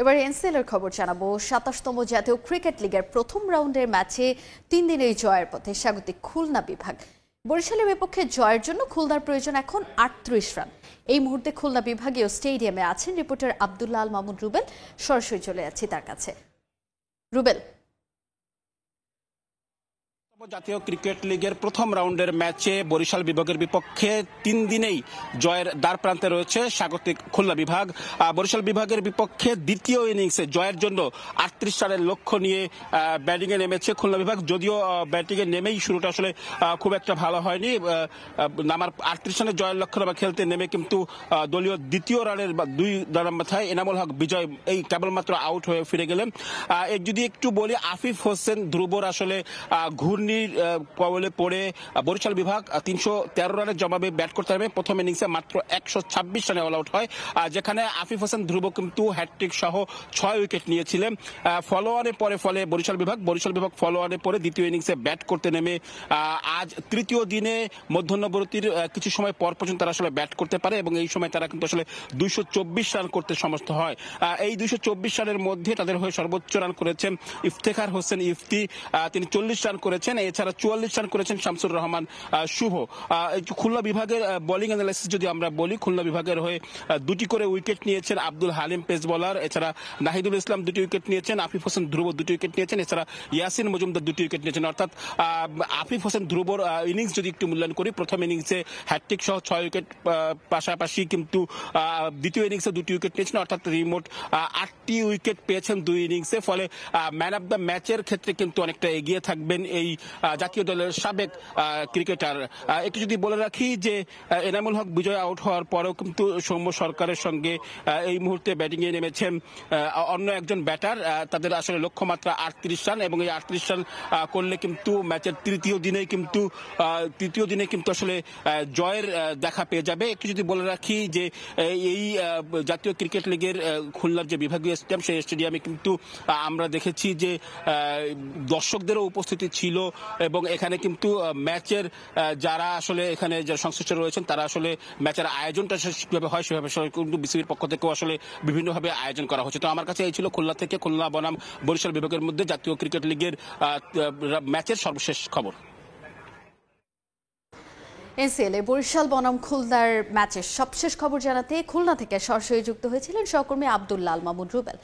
এবার এনসিএলের খবর জানাবো। ২৭তম জাতীয় ক্রিকেট লিগের প্রথম রাউন্ডের ম্যাচে ৩ দিনের জয়ের পথে স্বাগতিক খুলনা বিভাগ। বরিশালের বিপক্ষে জয়ের জন্য খুলনার প্রয়োজন এখন ৩৮ রান। এই মুহূর্তে খুলনা বিভাগীয় স্টেডিয়ামে আছেন রিপোর্টার আব্দুল্লাহ আল মামুন রুবেল। সরাসরি চলে যাচ্ছি তার কাছে। রুবেল, জাতীয় ক্রিকেট লিগের প্রথম রাউন্ডের ম্যাচে বরিশাল বিভাগের বিপক্ষে ৩ দিনেই জয়ের দ্বার প্রান্তে রয়েছে স্বাগতিক খুলনা বিভাগ। বরিশাল বিভাগের বিপক্ষে দ্বিতীয় ইনিংসে জয়ের জন্য ৩৮ রানের লক্ষ্য নিয়ে ব্যাটিংয়ে নেমেছে খুলনা বিভাগ। যদিও ব্যাটিংয়ে নেমেই শুরুটা আসলে খুব একটা ভালো হয়নি। নামার ৩৮ রানের জয়ের লক্ষ্য বা খেলতে নেমে কিন্তু দলীয় দ্বিতীয় রানের বা ২ রানের মাথায় এনামুল হক বিজয় এই কেবলমাত্র আউট হয়ে ফিরে গেলেন। যদি একটু বলি, আফিফ হোসেন ধ্রুবর আসলে ঘূর্ণির কবলে পড়ে বরিশাল বিভাগ ৩১৩ রানের জবাবে ব্যাট করতে হবে। প্রথম ইনিংসে মাত্র ১২৬ রানে অল আউট হয়, যেখানে আফিফ হোসেন ধ্রুব কিন্তু হ্যাটট্রিক সহ ৬ উইকেট নিয়েছিলেন। ফলোঅনে পরে ফলে বরিশাল বিভাগ ফলোঅনে পরে দ্বিতীয় ইনিংসে ব্যাট করতে নেমে আজ তৃতীয় দিনে মধ্যাহ্নবিরতির কিছু সময় পর পর্যন্ত তারা আসলে ব্যাট করতে পারে এবং এই সময় তারা কিন্তু আসলে ২২৪ রান করতে সমর্থ হয়। এই ২২৪ রানের মধ্যে তাদের হয়ে সর্বোচ্চ রান করেছেন ইফতেখার হোসেন ইফতি, তিনি ৪০ রান করেছেন। এছাড়া ৪৪ রান করেছেন শামসুর রহমান শুভ। খুলনা বিভাগের বোলিং অ্যানালাইসিস যদি আমরা বলি, খুলনা বিভাগের হয়ে ২টি করে উইকেট নিয়েছেন আব্দুল হালিম পেস বোলার, এছাড়া নাহিদুল ইসলাম ২টি উইকেট নিয়েছেন, আফিফ হোসেন ধ্রুব ২টি উইকেট নিয়েছেন, এছাড়া ইয়াসিন মজুমদার ২টি উইকেট নিয়েছেন। অর্থাৎ আফিফ হোসেন ধ্রুবর ইনিংস যদি একটু মূল্যায়ন করি, প্রথম ইনিংসে হ্যাটট্রিক সহ ৬ উইকেট, পাশাপাশি কিন্তু দ্বিতীয় ইনিংসে ২টি উইকেট নিয়েছেন, অর্থাৎ রিমোট ৮টি উইকেট পেয়েছেন ২ ইনিংসে। ফলে ম্যান অব দ্য ম্যাচের ক্ষেত্রে কিন্তু অনেকটা এগিয়ে থাকবেন এই জাতীয় দলের সাবেক ক্রিকেটার। একটু যদি বলে রাখি যে এনামুল হক বিজয় আউট হওয়ার পরেও কিন্তু সৌম্য সরকারের সঙ্গে এই মুহূর্তে ব্যাটিংয়ে নেমেছেন অন্য একজন ব্যাটার। তাদের আসলে লক্ষ্যমাত্রা ৩৮ রান এবং এই ৩৮ রান করলে কিন্তু ম্যাচের তৃতীয় দিনে কিন্তু আসলে জয়ের দেখা পেয়ে যাবে। একটু যদি বলে রাখি যে এই জাতীয় ক্রিকেট লিগের খুলনার যে বিভাগীয় স্টেডিয়াম, সেই স্টেডিয়ামে কিন্তু আমরা দেখেছি যে দর্শকদেরও উপস্থিতি ছিল এবং এখানে কিন্তু ম্যাচের যারা আসলে এখানে যারা সংশ্লিষ্ট রয়েছেন তারা আসলে ম্যাচের আয়োজনটা কিভাবে হয় সেভাবে কিন্তু বিসিবির পক্ষ থেকেও আসলে বিভিন্নভাবে আয়োজন করা হচ্ছে। তো আমার কাছে এই ছিল খুলনা বনাম বরিশাল বিভাগের মধ্যে জাতীয় ক্রিকেট লিগের ম্যাচের সর্বশেষ খবর। এনসিএলে বরিশাল বনাম খুলনার ম্যাচের সবশেষ খবর জানাতে খুলনা থেকে সরাসরি যুক্ত হয়েছিলেন সহকর্মী আব্দুল্লাহ আল মামুন রুবেল।